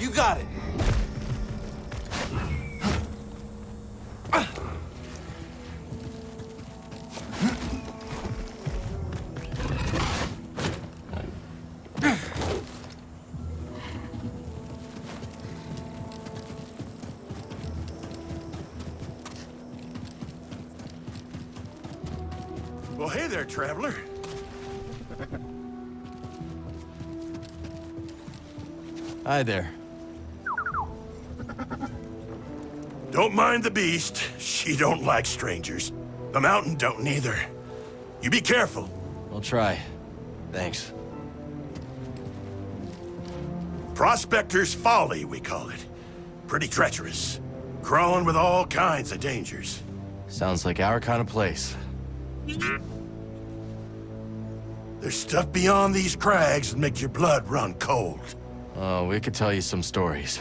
You got it. Well, hey there, traveler. Hi there. Don't mind the beast. She don't like strangers. The mountain don't neither. You be careful. I'll try. Thanks. Prospector's Folly, we call it. Pretty treacherous. Crawling with all kinds of dangers. Sounds like our kind of place. There's stuff beyond these crags that makes your blood run cold. Oh, we could tell you some stories.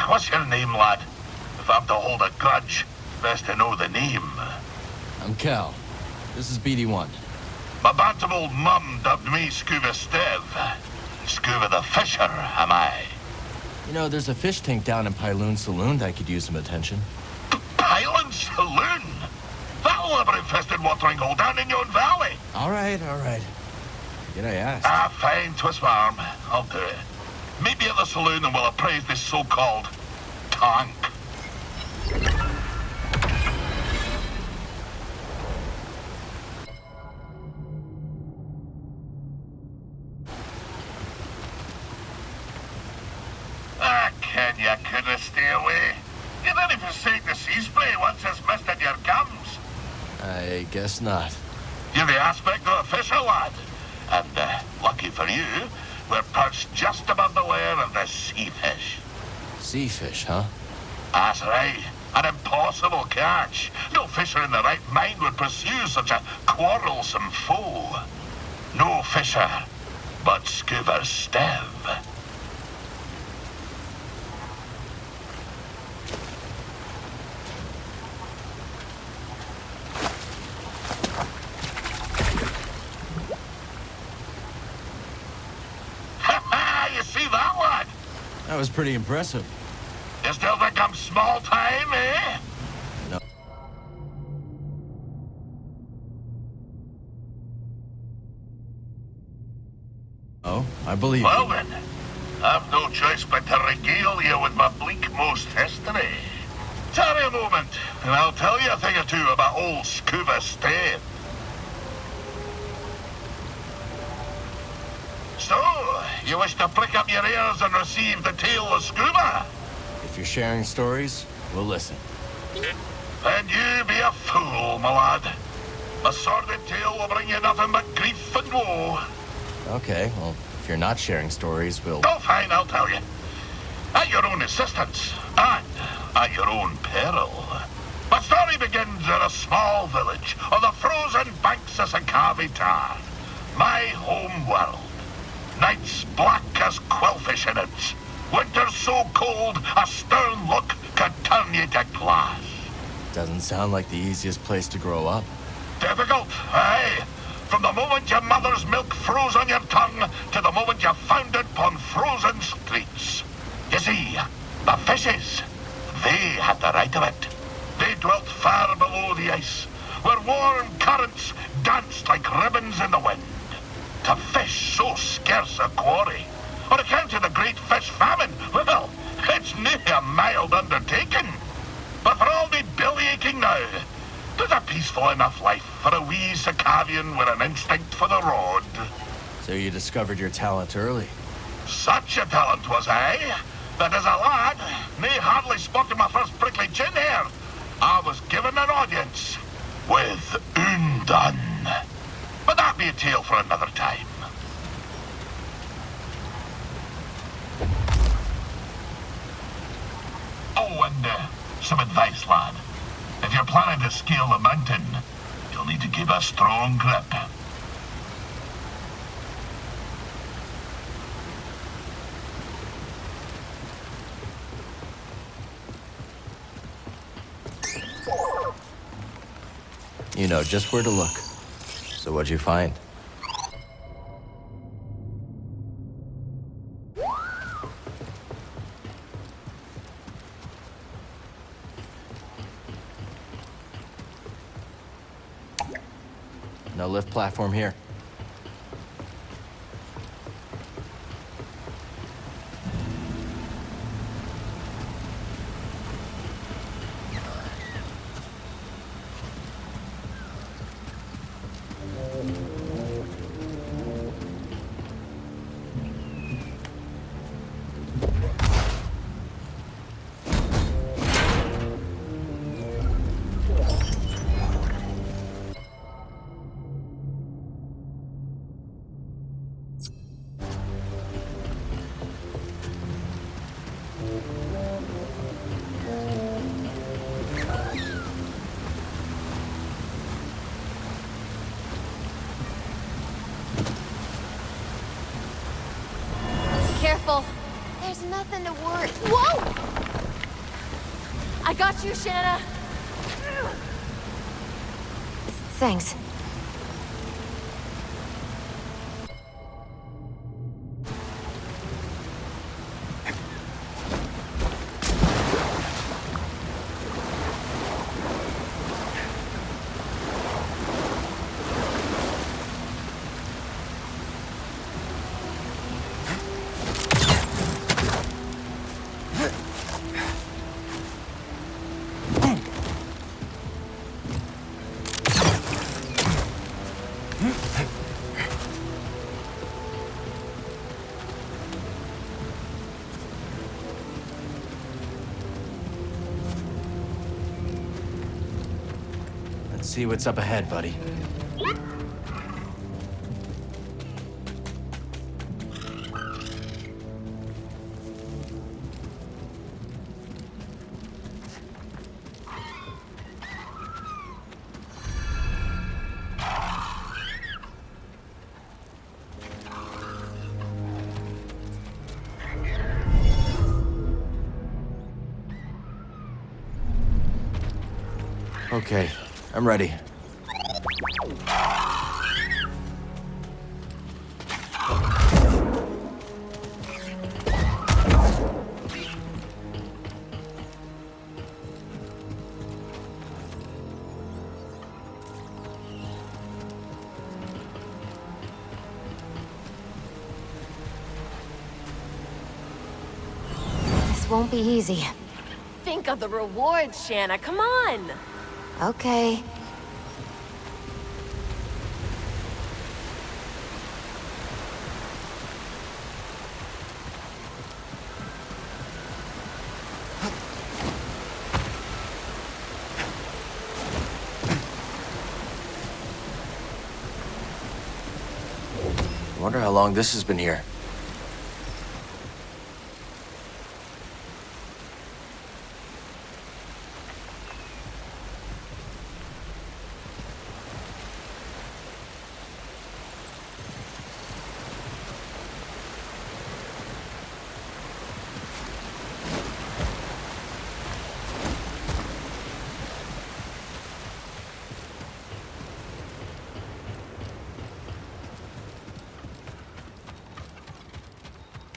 What's your name, lad? If I'm to hold a grudge, best to know the name. I'm Cal. This is BD1. My bantam old mum dubbed me Skoova Stev. Skoova the Fisher, am I? You know, there's a fish tank down in Pyloon Saloon that could use some attention. Pyloon Saloon? That'll have an infested watering hole down in yon valley. All right, all right. Did I ask? Ah, fine, twist my arm. I'll do it. Meet me at the saloon and we'll appraise this so-called tank. Ken, you couldn't stay away. You didn't forsake the sea spray once it's misted your gums. I guess not. You're the aspect of a fisher, lad. And, lucky for you, we're perched just above the lair of the sea fish. Sea fish, huh? That's right. An impossible catch. No fisher in the right mind would pursue such a quarrelsome foe. No fisher, but Skoova Stev. You see that, lad? That was pretty impressive. You still think I'm small time, eh? No. Oh, I believe you. Well then, I've no choice but to regale you with my bleak-most history. Tarry a moment, and I'll tell you a thing or two about old Skoova Stev. So, you wish to prick up your ears and receive the tale of Skoova? If you're sharing stories, we'll listen. Then you be a fool, my lad. A sordid tale will bring you nothing but grief and woe. Okay, well, if you're not sharing stories, we'll... Oh, fine, I'll tell you. At your own insistence, and at your own peril. My story begins in a small village on the frozen banks of Skoova, my home world. Nights black as quillfish in it. Winter so cold, a stern look could turn you to glass. Doesn't sound like the easiest place to grow up. Difficult, aye. From the moment your mother's milk in the wind. To fish so scarce a quarry, on account of the great fish famine, well, it's nae a mild undertaking. But for all me belly aching now, there's a peaceful enough life for a wee Sakavian with an instinct for the road. So you discovered your talent early. Such a talent was I, that as a lad, me hardly spotted my first prickly chin hair, I was given an audience with Undan. But that be a tale for another time. Oh, and some advice, lad. If you're planning to scale the mountain, you'll need to keep a strong grip. You know just where to look. So what'd you find? No lift platform here. Careful. There's nothing to worry. Whoa! I got you, Shanna. Thanks. See what's up ahead, buddy. Okay, I'm ready. This won't be easy. Think of the rewards, Shanna. Come on. Okay. Wonder how long this has been here.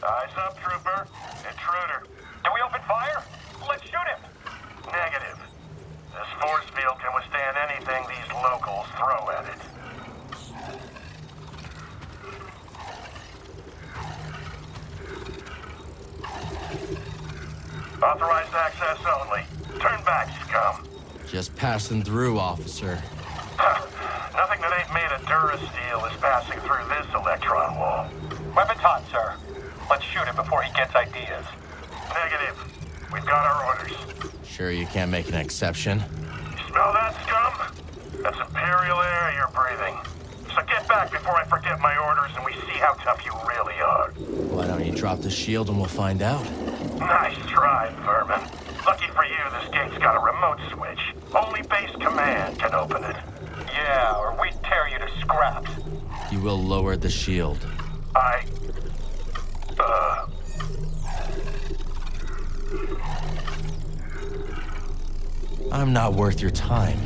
Eyes up, trooper. Intruder. Do we open fire? Let's shoot him. Negative. This force field can withstand anything these locals throw at it. Authorized access only. Turn back, scum. Just passing through, officer. Nothing that ain't made of Durasteel is passing through this electron wall. Weapons hot, sir. Let's shoot him before he gets ideas. Negative. We've got our orders. Sure you can't make an exception? You smell that, scum? That's Imperial air you're breathing. So get back before I forget my orders and we see how tough you really are. Why don't you drop the shield and we'll find out? Nice try, vermin. Lucky for you, this gate's got a remote switch. Only base command can open it. Yeah, or we'd tear you to scraps. You will lower the shield. I'm not worth your time.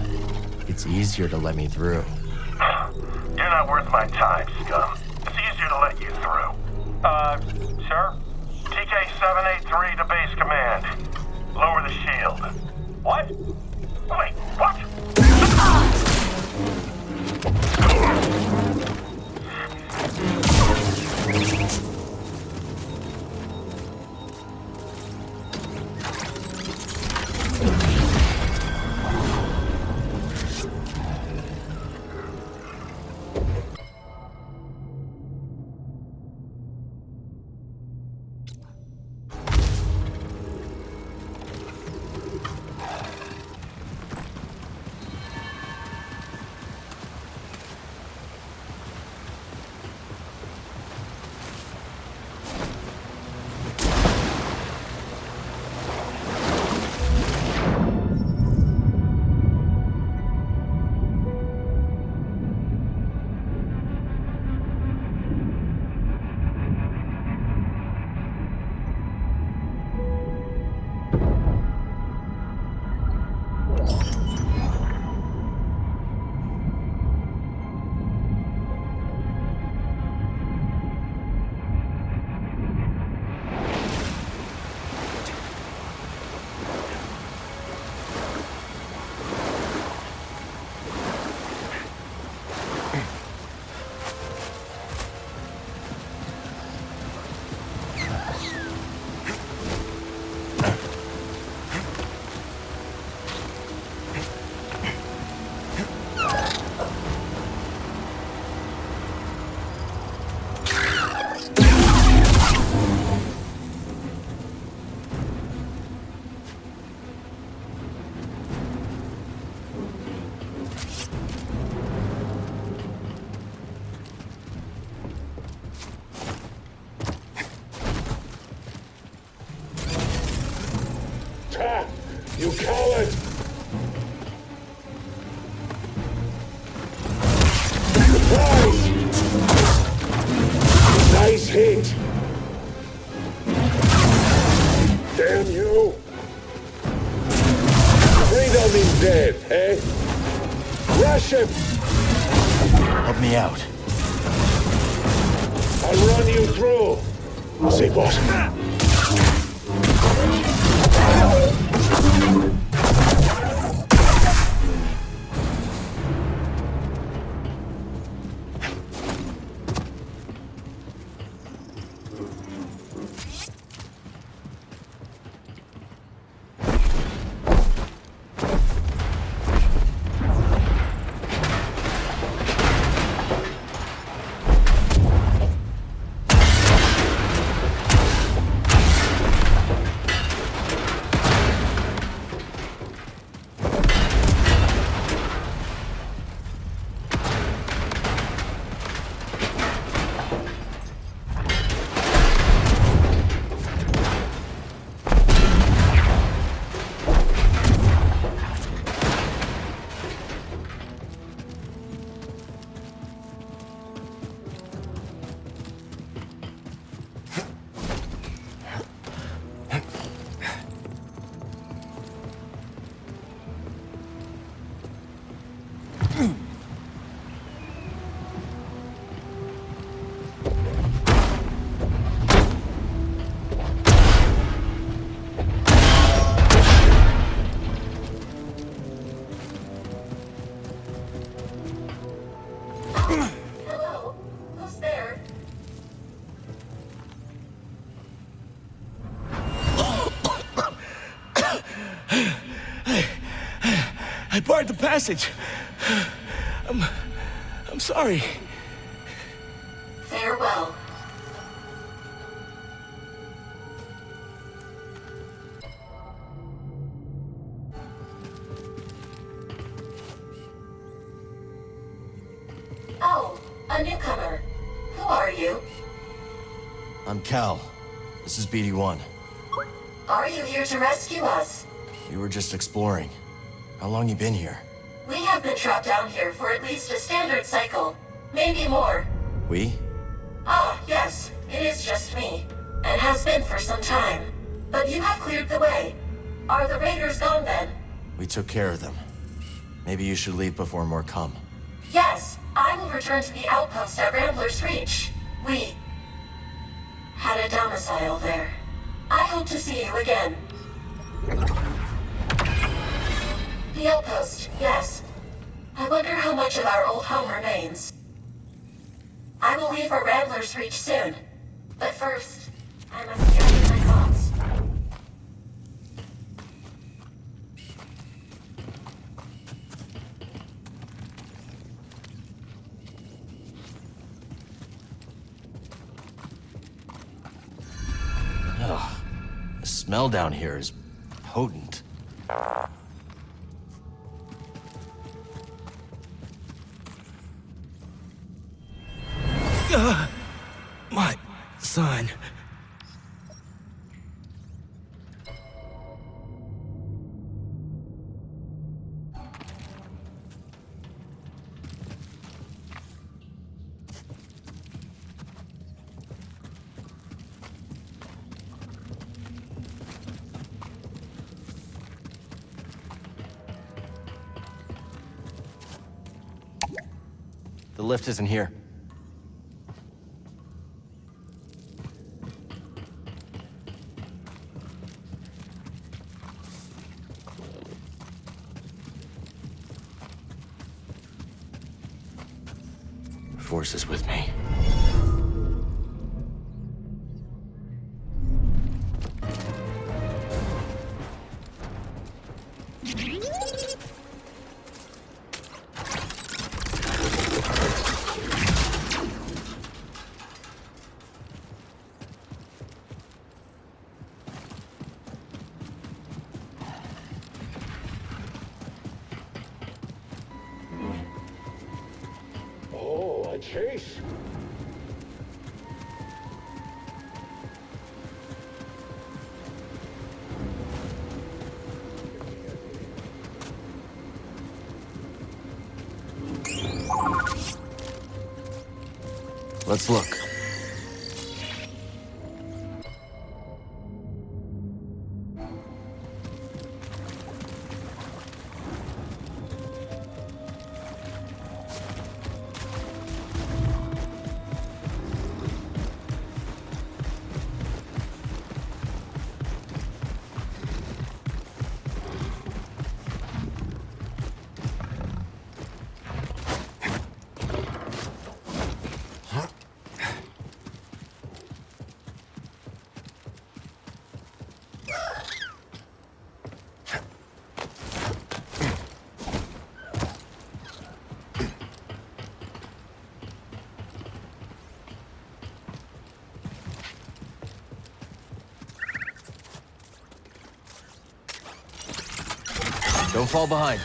It's easier to let me through. You're not worth my time, scum. It's easier to let you through. Sir? TK-783 to base command. Lower the shield. What? Wait, what? You coward! Surprise! Nice hit! Damn you! Freedom is dead, eh? Rush him! Help me out. I'll run you through! Say what? guard the passage. I'm sorry. Farewell. Oh, a newcomer. Who are you? I'm Cal. This is BD-1. Are you here to rescue us? We were just exploring. How long you been here? We have been trapped down here for at least a standard cycle. Maybe more. We? Ah, yes. It is just me. And has been for some time. But you have cleared the way. Are the raiders gone then? We took care of them. Maybe you should leave before more come. Yes. I will return to the outpost at Rambler's Reach. We had a domicile there. I hope to see you again. The outpost, yes. I wonder how much of our old home remains. I will leave for Rambler's Reach soon. But first, I must gather my thoughts. Ugh. The smell down here is potent. My son. The lift isn't here. Force is with me. Oh, a chase. Let's look. Don't fall behind.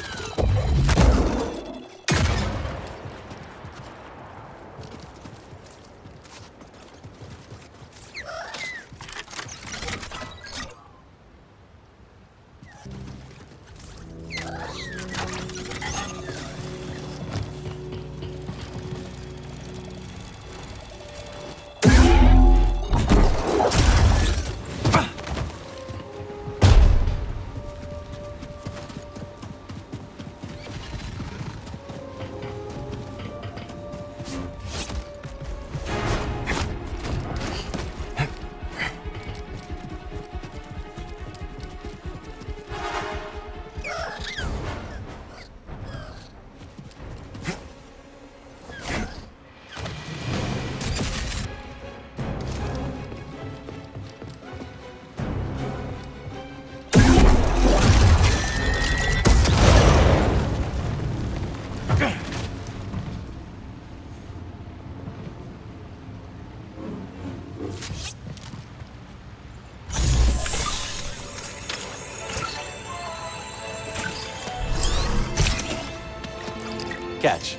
Catch.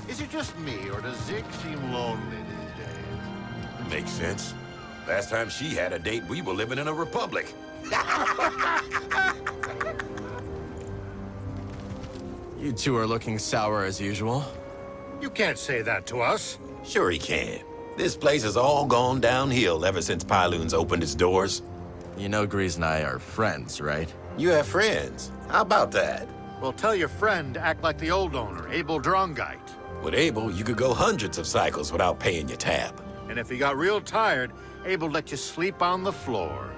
Is it just me, or does Zig seem lonely these days? Makes sense. Last time she had a date, we were living in a republic. You two are looking sour as usual. You can't say that to us. Sure he can. This place has all gone downhill ever since Pyloon's opened its doors. You know Grease and I are friends, right? You have friends. How about that? Well, tell your friend to act like the old owner, Abel Drongite. With Abel, you could go hundreds of cycles without paying your tab. And if he got real tired, Abel let you sleep on the floor.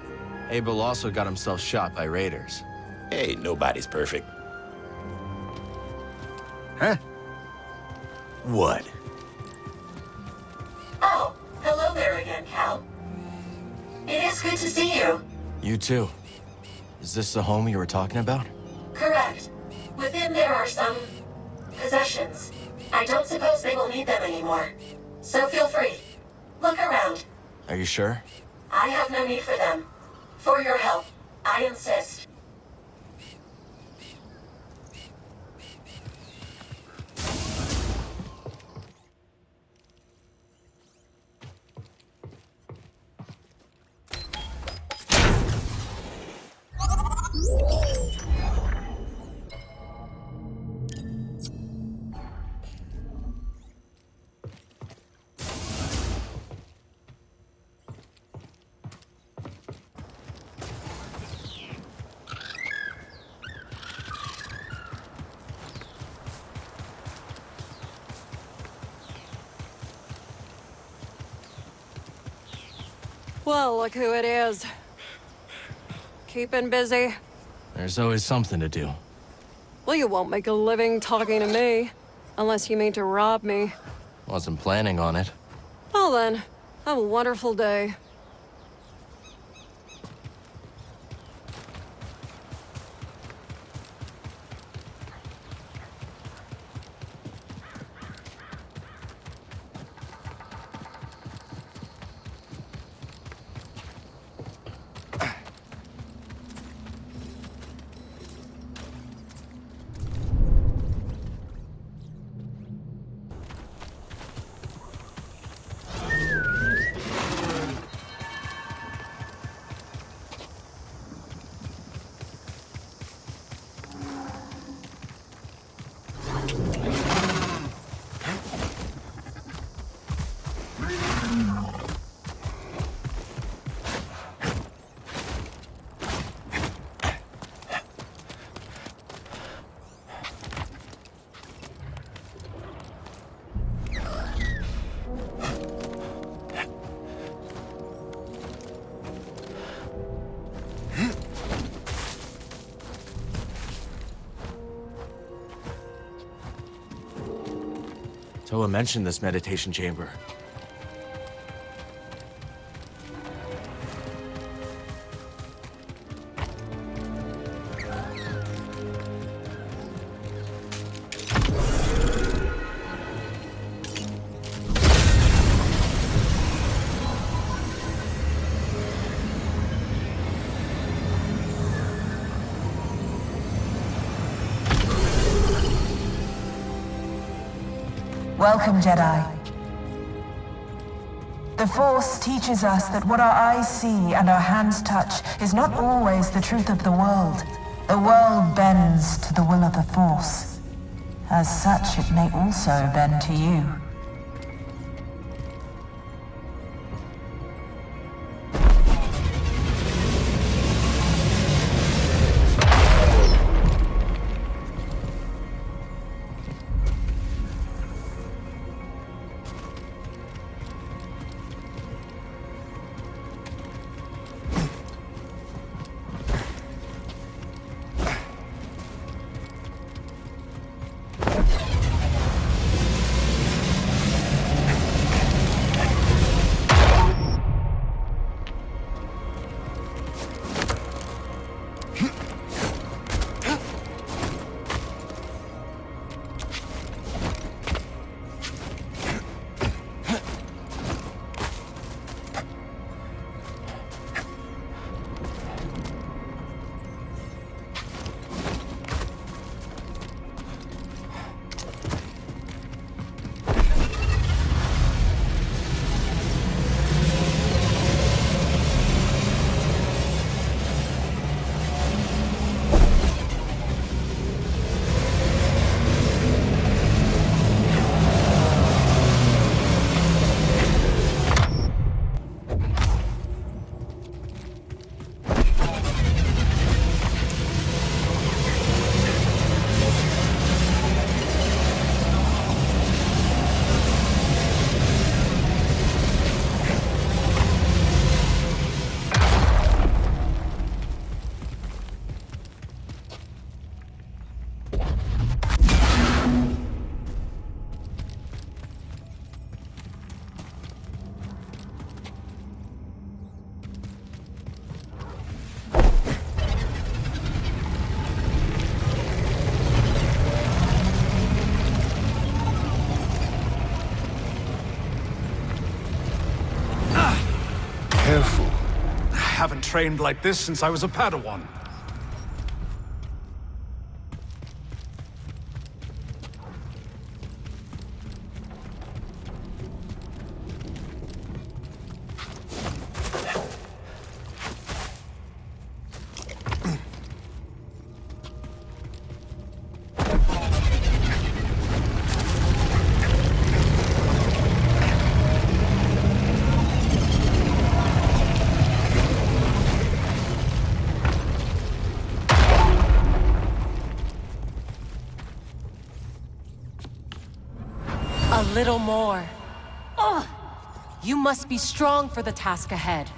Abel also got himself shot by raiders. Hey, nobody's perfect. Huh? What? Oh, hello there again, Cal. It is good to see you. You too. Is this the home you were talking about? Correct. Within there are some possessions. I don't suppose they will need them anymore. So feel free. Look around. Are you sure? I have no need for them. For your help, I insist. Well, look who it is. Keeping busy? There's always something to do. Well, you won't make a living talking to me. Unless you mean to rob me. Wasn't planning on it. Well then, have a wonderful day. Toa mentioned this meditation chamber. Welcome, Jedi. The Force teaches us that what our eyes see and our hands touch is not always the truth of the world. The world bends to the will of the Force. As such, it may also bend to you. haven't trained like this since I was a Padawan. A little more. Ugh! You must be strong for the task ahead.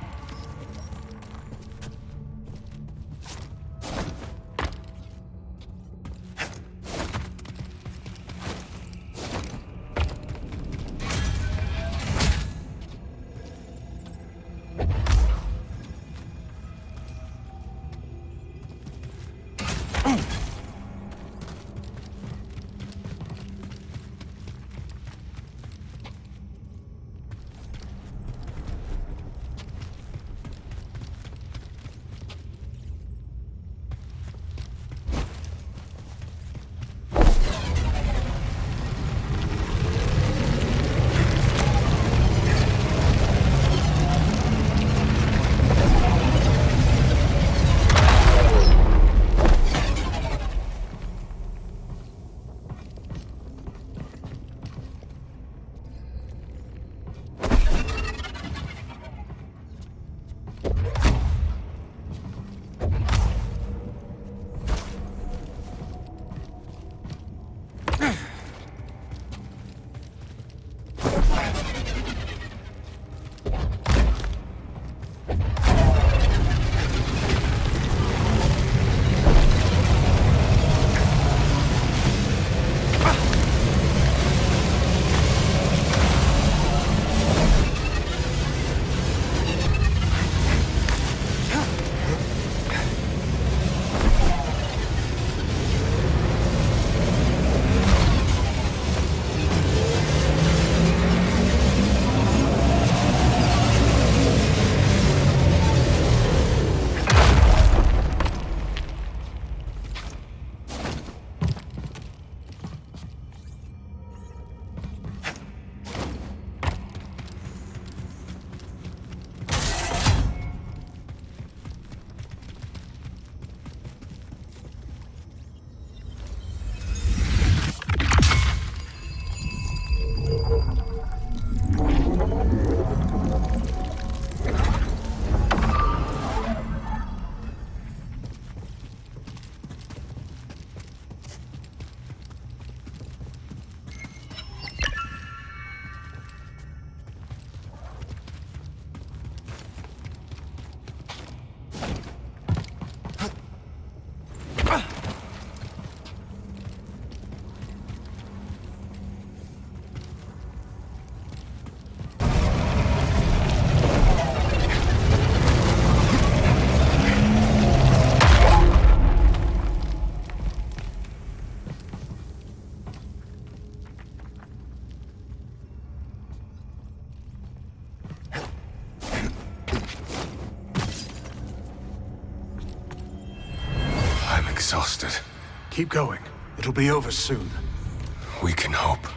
Exhausted. Keep going. It'll be over soon. We can hope.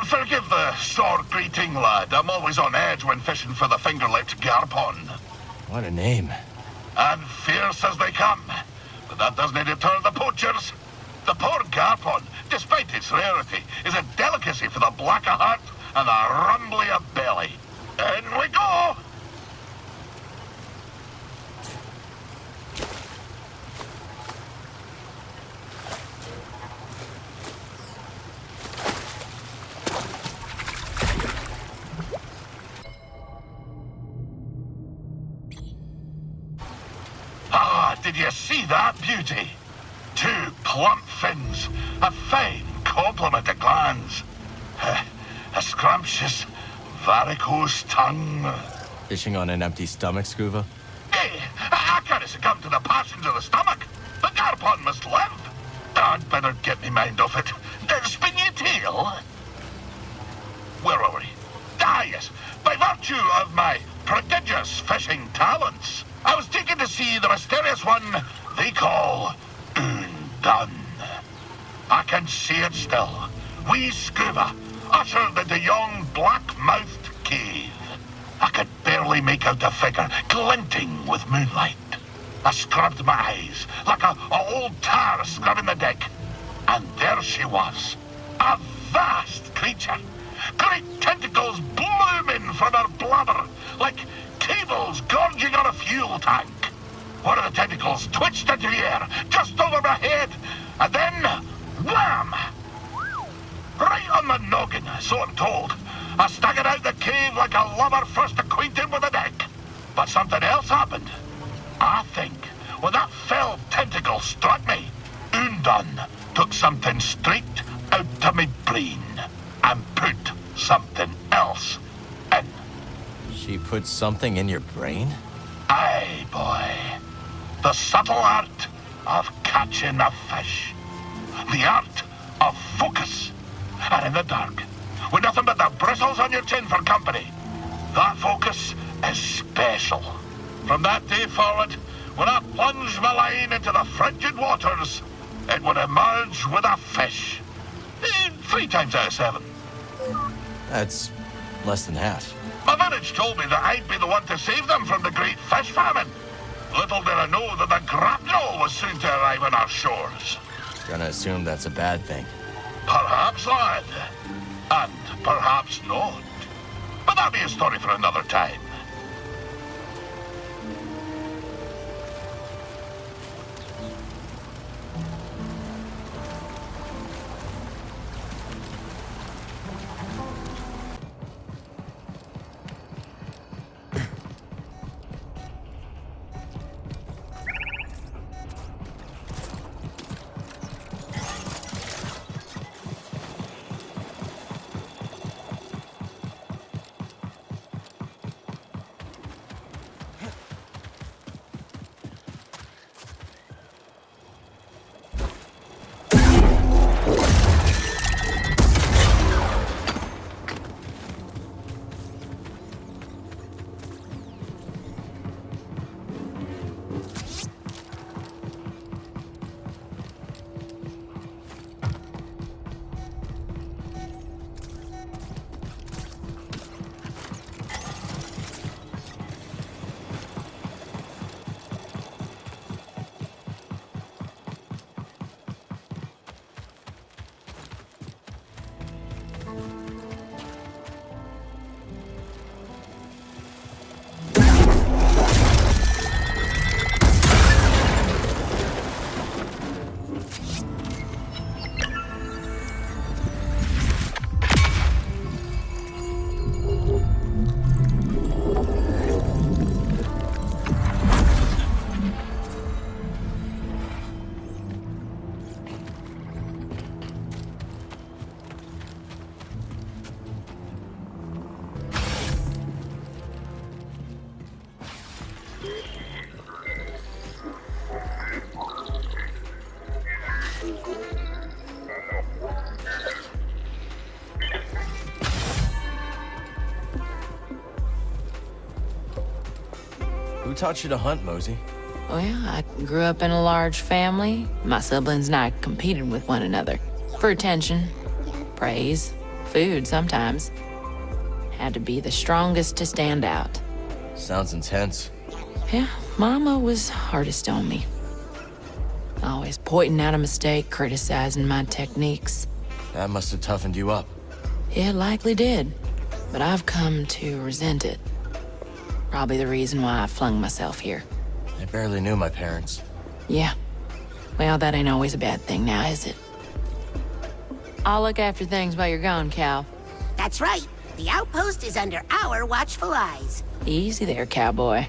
Forgive the sore greeting, lad. I'm always on edge when fishing for the finger-licked garpon. What a name. And fierce as they come. But that doesn't deter the poachers. The poor garpon, despite its rarity, is a delicacy for the black of heart and the rumbly of belly. In we go! Ah, did you see that beauty? 2 plump fins, a fine complement of glands, a scrumptious, varicose tongue. Fishing on an empty stomach, Skoova? Hey, I can't succumb to the passions of the stomach. The garpon must live. I'd better get me mind off it. Spin your tail. Where were we? Ah, yes. By virtue of my prodigious fishing talents, I was taken to see the mysterious one they call Undone. I can see it still. Wee Skoova, ushered into yon black-mouthed cave. I could barely make out the figure, glinting with moonlight. I scrubbed my eyes, like a old tar scrubbing the deck. And there she was, a vast creature. Great tentacles blooming from her blubber, like cables gorging on a fuel tank. One of the tentacles twitched into the air, just over my head, and then, wham! Right on the noggin, so I'm told. I staggered out the cave like a lover first acquainted with the deck. But something else happened. I think when that fell tentacle struck me, Undone took something straight out of my brain and put something else in. She put something in your brain? Aye, boy. The subtle art of catching a fish. The art of focus. And in the dark, with nothing but the bristles on your chin for company, that focus is special. From that day forward, when I plunged my line into the frigid waters, it would emerge with a fish. 3 times out of 7. That's less than half. My village told me that I'd be the one to save them from the great fish famine. Little did I know that the grapnel was soon to arrive on our shores. Gonna assume that's a bad thing. Perhaps, lad. And perhaps not. But that'll be a story for another time. Who taught you to hunt, Mosey? Oh yeah, I grew up in a large family. My siblings and I competed with one another for attention, praise, food sometimes. Had to be the strongest to stand out. Sounds intense. Yeah, Mama was hardest on me. Always pointing out a mistake, criticizing my techniques. That must have toughened you up. It likely did, but I've come to resent it. Probably the reason why I flung myself here. I barely knew my parents. Yeah. Well, that ain't always a bad thing now, is it? I'll look after things while you're gone, Cal. That's right. The outpost is under our watchful eyes. Easy there, cowboy.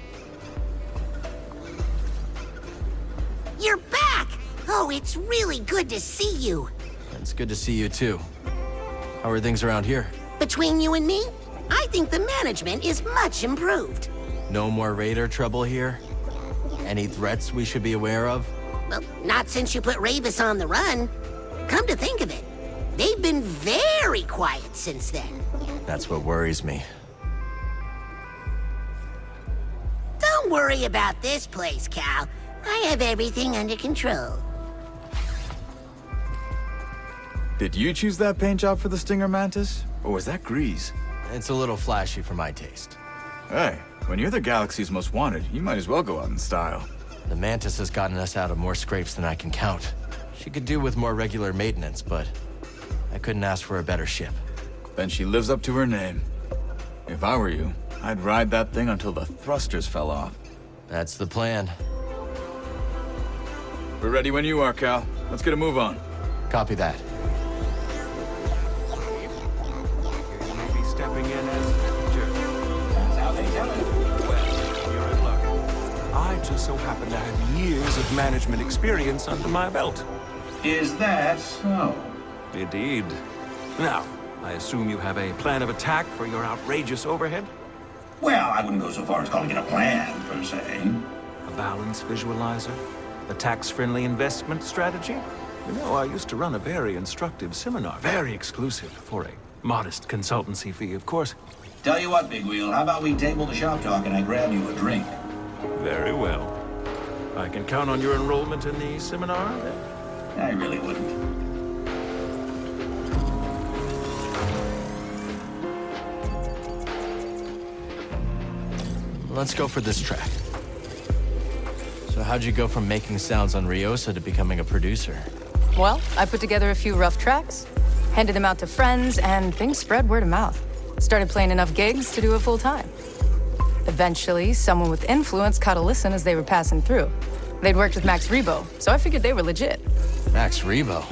You're back! Oh, it's really good to see you. It's good to see you too. How are things around here? Between you and me, I think the management is much improved. No more raider trouble here? Any threats we should be aware of? Well, not since you put Ravis on the run. Come to think of it, they've been very quiet since then. That's what worries me. Don't worry about this place, Cal. I have everything under control. Did you choose that paint job for the Stinger Mantis? Or was that Grease? It's a little flashy for my taste. Hey, when you're the galaxy's most wanted, you might as well go out in style. The Mantis has gotten us out of more scrapes than I can count. She could do with more regular maintenance, but I couldn't ask for a better ship. Then she lives up to her name. If I were you, I'd ride that thing until the thrusters fell off. That's the plan. We're ready when you are, Cal. Let's get a move on. Copy that. Stepping in as manager. That's how they tell it. Well, you're in luck. I just so happen to have years of management experience under my belt. Is that so? Indeed. Now, I assume you have a plan of attack for your outrageous overhead? Well, I wouldn't go so far as calling it a plan, per se. A balance visualizer? A tax-friendly investment strategy? You know, I used to run a very instructive seminar, very exclusive, for a modest consultancy fee, of course. Tell you what, Big Wheel, how about we table the shop talk and I grab you a drink? Very well. I can count on your enrollment in the seminar, then? I really wouldn't. Let's go for this track. So how'd you go from making sounds on Ryosa to becoming a producer? Well, I put together a few rough tracks, handed them out to friends, and things spread word of mouth. Started playing enough gigs to do it full time. Eventually, someone with influence caught a listen as they were passing through. They'd worked with Max Rebo, so I figured they were legit. Max Rebo?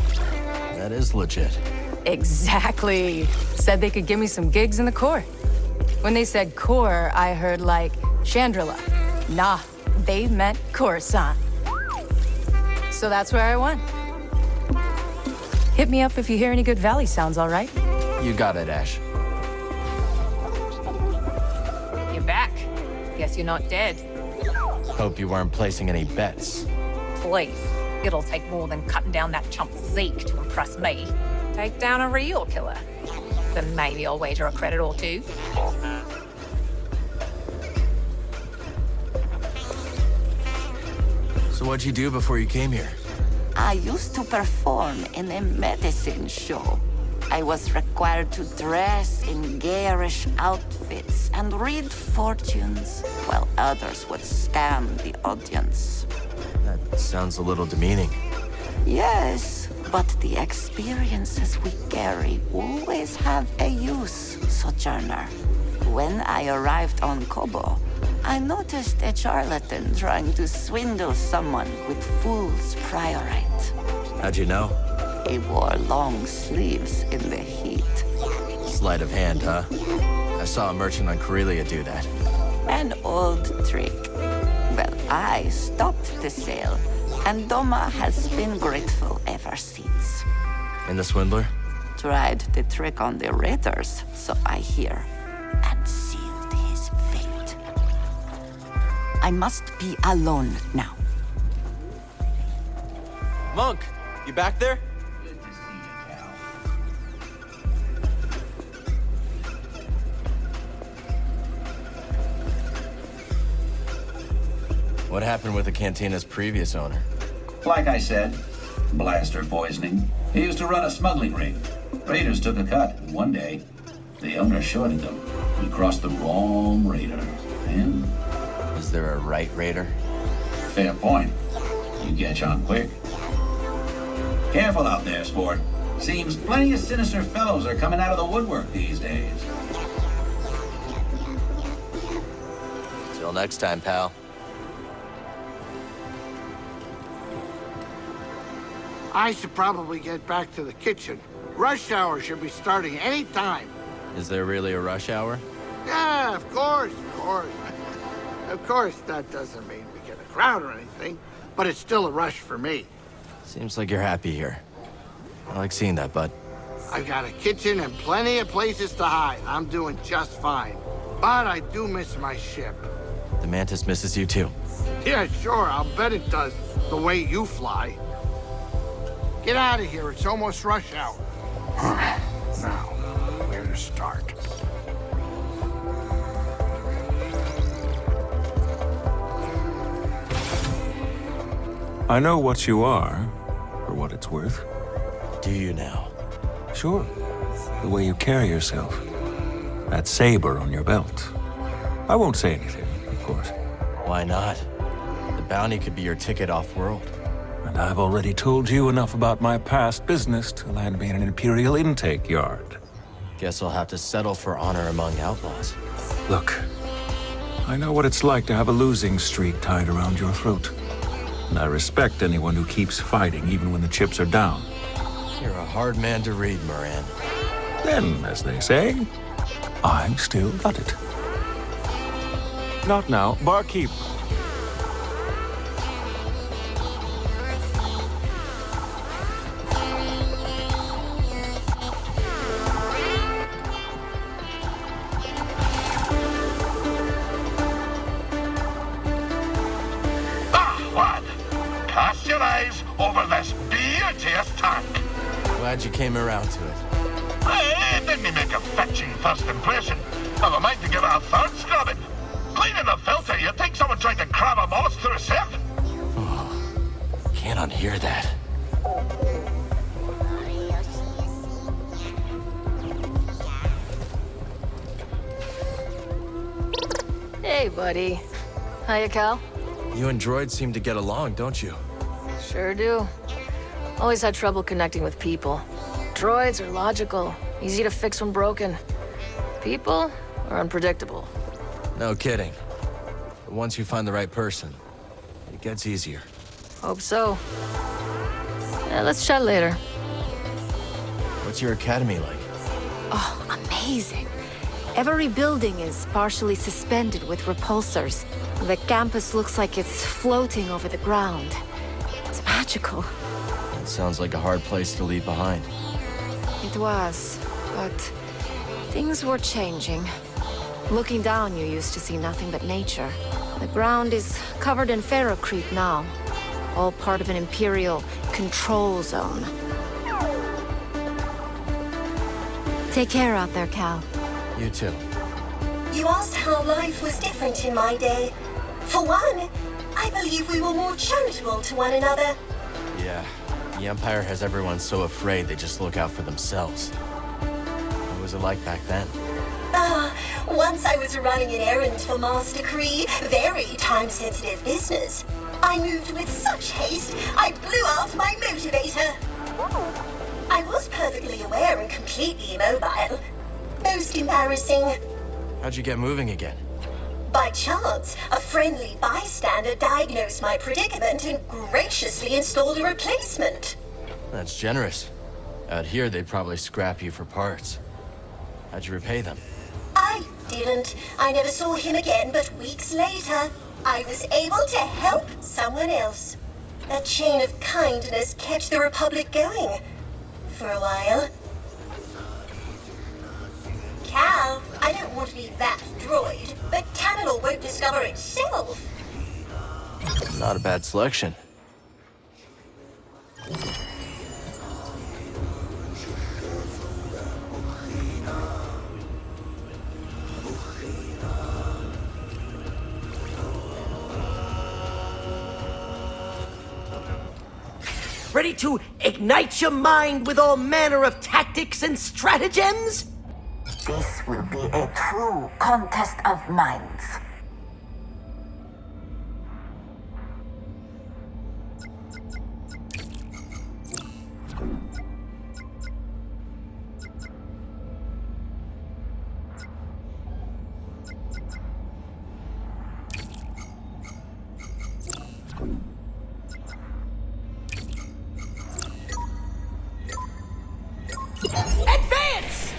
That is legit. Exactly. Said they could give me some gigs in the core. When they said core, I heard like Chandrila. Nah, they meant Coruscant. So that's where I went. Hit me up if you hear any good Valley sounds, all right? You got it, Ash. You're back. Guess you're not dead. Hope you weren't placing any bets. Please. It'll take more than cutting down that chump Zeke to impress me. Take down a real killer. Then maybe I'll wager a credit or two. So what'd you do before you came here? I used to perform in a medicine show. I was required to dress in garish outfits and read fortunes, while others would scam the audience. That sounds a little demeaning. Yes, but the experiences we carry always have a use, Sojourner. When I arrived on Kobo, I noticed a charlatan trying to swindle someone with fool's priorite. How'd you know? He wore long sleeves in the heat. Sleight of hand, huh? I saw a merchant on Corellia do that. An old trick. Well, I stopped the sale, and Doma has been grateful ever since. And the swindler? Tried the trick on the raiders, so I hear, and sealed his fate. I must be alone now. Monk, you back there? Good to see you, Cal. What happened with the Cantina's previous owner? Like I said, blaster poisoning. He used to run a smuggling ring. Raiders took a cut one day. The owner shorted them. He crossed the wrong raider. And... Is there a right raider? Fair point. You catch on quick. Careful out there, sport. Seems plenty of sinister fellows are coming out of the woodwork these days. Till next time, pal. I should probably get back to the kitchen. Rush hour should be starting any time. Is there really a rush hour? Yeah, of course. Of course, that doesn't mean we get a crowd or anything, but it's still a rush for me. Seems like you're happy here. I like seeing that, bud. I've got a kitchen and plenty of places to hide. I'm doing just fine. But I do miss my ship. The Mantis misses you too. Yeah, sure, I'll bet it does, the way you fly. Get out of here, it's almost rush hour. Now, where to start? I know what you are, for what it's worth. Do you now? Sure. The way you carry yourself. That saber on your belt. I won't say anything, of course. Why not? The bounty could be your ticket off-world. And I've already told you enough about my past business to land me in an Imperial intake yard. Guess I'll have to settle for honor among outlaws. Look, I know what it's like to have a losing streak tied around your throat. And I respect anyone who keeps fighting even when the chips are down. You're a hard man to read, Moran. Then, as they say, I've still got it. Not now, barkeep. Glad you came around to it. Hey, didn't he make a fetching first impression? I've a mind to give it a third scrubbing. Cleaning the filter, you'd think someone tried to crab a mollusk through a sieve. Oh, can't unhear that. Hey, buddy. Hiya, Cal. You and droids seem to get along, don't you? Sure do. Always had trouble connecting with people. Droids are logical, easy to fix when broken. People are unpredictable. No kidding. But once you find the right person, it gets easier. Hope so. Yeah, let's chat later. What's your academy like? Oh, amazing. Every building is partially suspended with repulsors. The campus looks like it's floating over the ground. It's magical. It sounds like a hard place to leave behind. It was, but things were changing. Looking down, you used to see nothing but nature. The ground is covered in ferrocrete now, all part of an Imperial control zone. Take care out there, Cal. You too. You asked how life was different in my day. For one, I believe we were more charitable to one another. Yeah. The Empire has everyone so afraid they just look out for themselves. What was it like back then? Once I was running an errand for Master Kree, very time-sensitive business. I moved with such haste, I blew out my motivator. I was perfectly aware and completely immobile. Most embarrassing. How'd you get moving again? By chance, a friendly bystander diagnosed my predicament and graciously installed a replacement. That's generous. Out here, they'd probably scrap you for parts. How'd you repay them? I didn't. I never saw him again, but weeks later, I was able to help someone else. That chain of kindness kept the Republic going. For a while. Cal, I don't want to be that droid, but Tantalor won't discover itself. Not a bad selection. Ready to ignite your mind with all manner of tactics and stratagems? This will be a true contest of minds. Advance!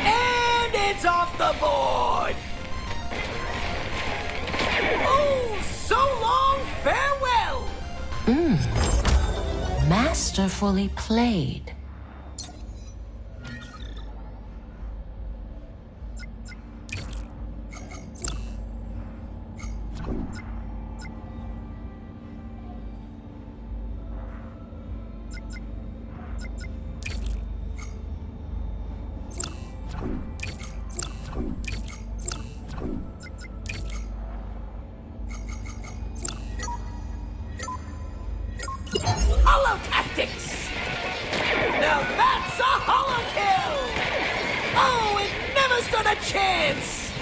And it's off the board! Oh, so long, farewell! Masterfully played. Holotáticas! Now that's a holo kill! Oh, it never stood a chance!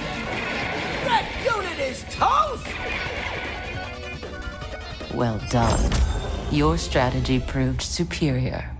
That unit is toast! Well done. Your strategy proved superior.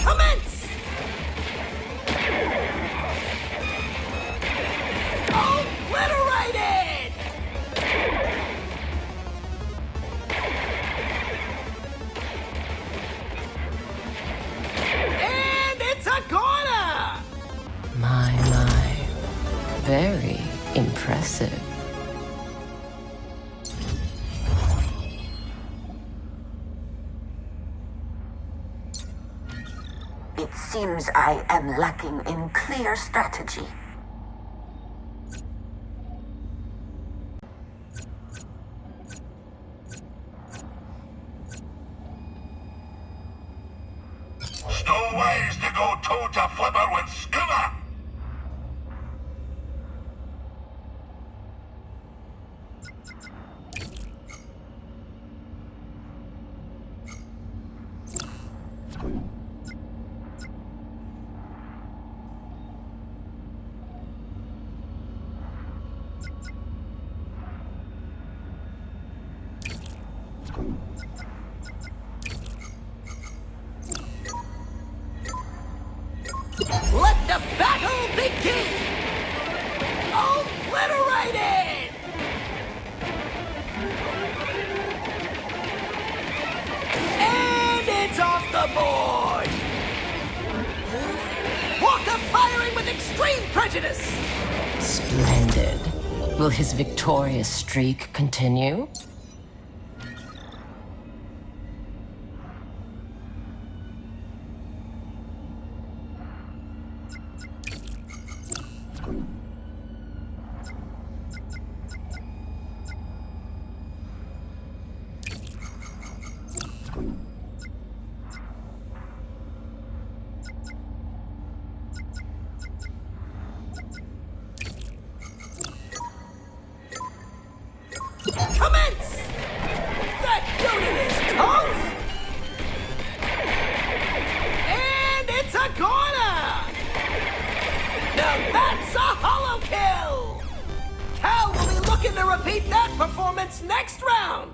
Commence! Obliterated! And it's a corner! My. Very impressive. It seems I am lacking in clear strategy. Stowaways to go toe-to-flipper with Skoova! Let the battle begin! Obliterated! And it's off the board! Walker firing with extreme prejudice! Splendid. Will his victorious streak continue? Commence! That unit is toast! And it's a corner! Now that's a holo kill! Cal will be looking to repeat that performance next round!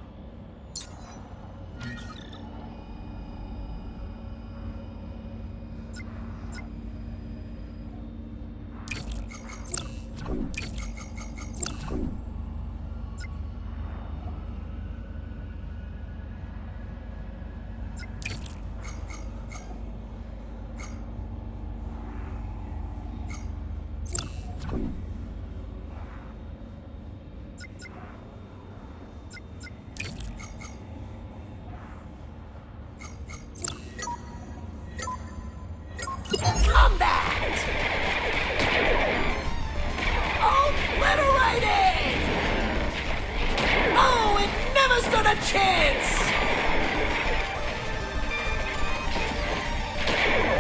a chance!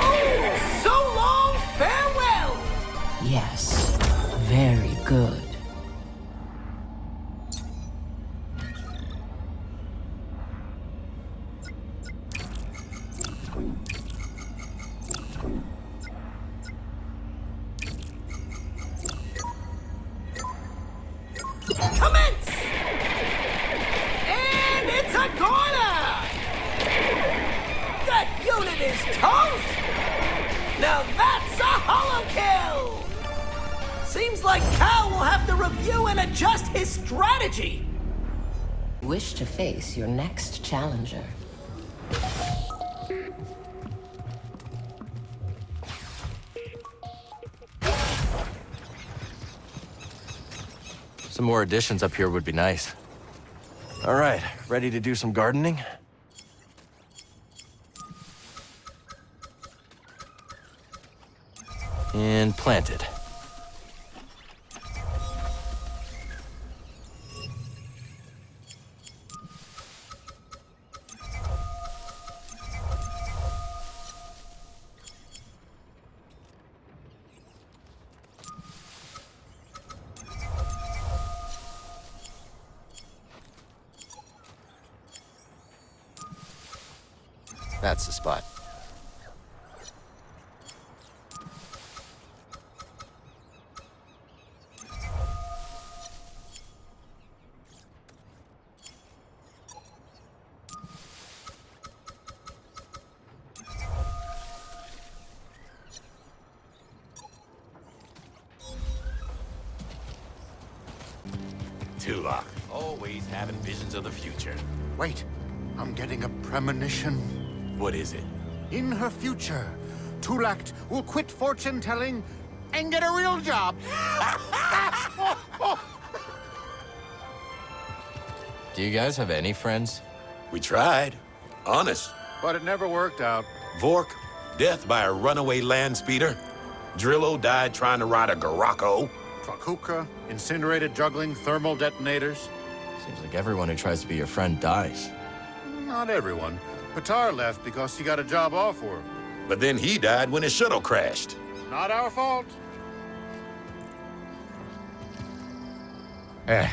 Oh, so long, farewell! Yes, very good. Commence! And it's a corner! That unit is toast! Now that's a holo kill! Seems like Cal will have to review and adjust his strategy. Wish to face your next challenger. Some more additions up here would be nice. All right, ready to do some gardening? And planted. That's the spot. Tulok, always having visions of the future. Wait, I'm getting a premonition. What is it? In her future, Tulak will quit fortune-telling and get a real job. Do you guys have any friends? We tried. Honest. But it never worked out. Vork, death by a runaway land speeder. Drillo died trying to ride a Garako. Trakuka, incinerated juggling thermal detonators. Seems like everyone who tries to be your friend dies. Not everyone. Patar left because he got a job offer. But then he died when his shuttle crashed. Not our fault. I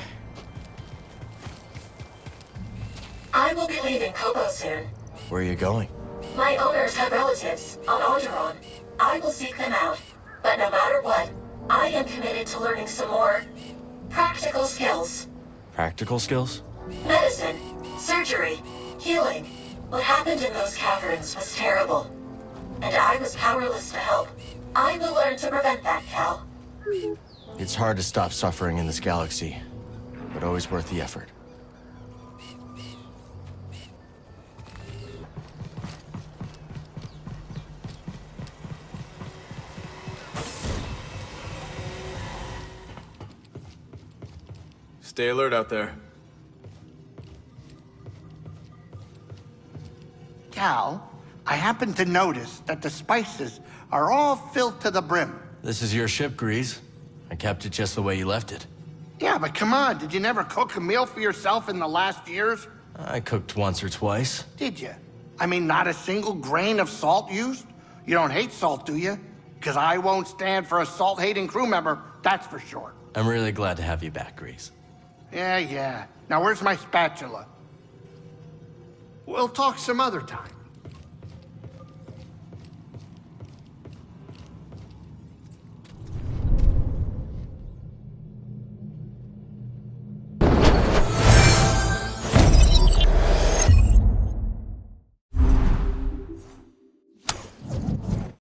will be leaving Kobo soon. Where are you going? My owners have relatives on Alderaan. I will seek them out. But no matter what, I am committed to learning some more practical skills. Practical skills? Medicine, surgery, healing. What happened in those caverns was terrible. And I was powerless to help. I will learn to prevent that, Cal. It's hard to stop suffering in this galaxy, but always worth the effort. Stay alert out there. Cal, I happened to notice that the spices are all filled to the brim. This is your ship, Grease. I kept it just the way you left it. Yeah, but come on, did you never cook a meal for yourself in the last years? I cooked once or twice. Did you? I mean, not a single grain of salt used? You don't hate salt, do you? Because I won't stand for a salt-hating crew member, that's for sure. I'm really glad to have you back, Grease. Yeah. Now where's my spatula? We'll talk some other time.